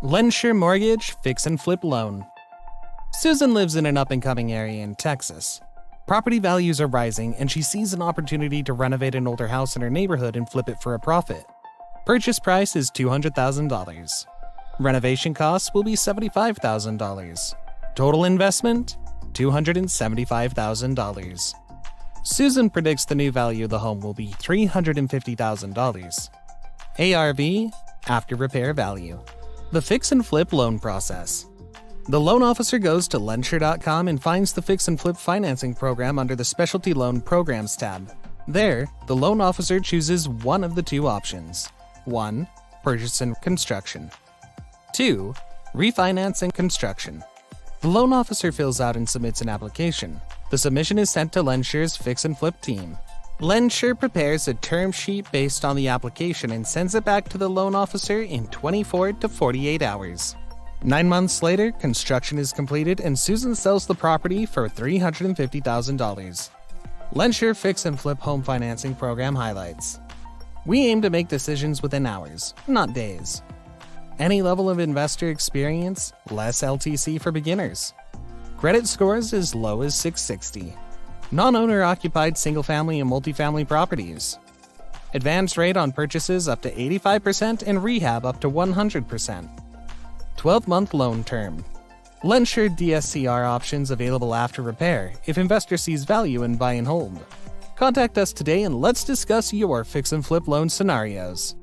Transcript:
LendSure Mortgage Fix and Flip Loan. Susan lives in an up-and-coming area in Texas. Property values are rising, and she sees an opportunity to renovate an older house in her neighborhood and flip it for a profit. Purchase price is $200,000. Renovation costs will be $75,000. Total investment, $275,000. Susan predicts the new value of the home will be $350,000. ARV, after repair value. The fix and flip loan process. The loan officer goes to LendSure.com and finds the Fix and Flip financing program under the Specialty Loan Programs tab. There, the loan officer chooses one of the two options. 1. Purchase and construction. 2. Refinance and construction. The loan officer fills out and submits an application. The submission is sent to LendSure's Fix and Flip team. LendSure prepares a term sheet based on the application and sends it back to the loan officer in 24 to 48 hours. 9 months later, construction is completed and Susan sells the property for $350,000. LendSure Fix and Flip Home Financing Program highlights. We aim to make decisions within hours, not days. Any level of investor experience, less LTC for beginners. Credit scores as low as 660. Non-owner occupied single-family and multifamily properties. Advance rate on purchases up to 85% and rehab up to 100%. 12-month loan term. LendSure DSCR options available after repair if investor sees value in buy and hold. Contact us today and let's discuss your fix and flip loan scenarios.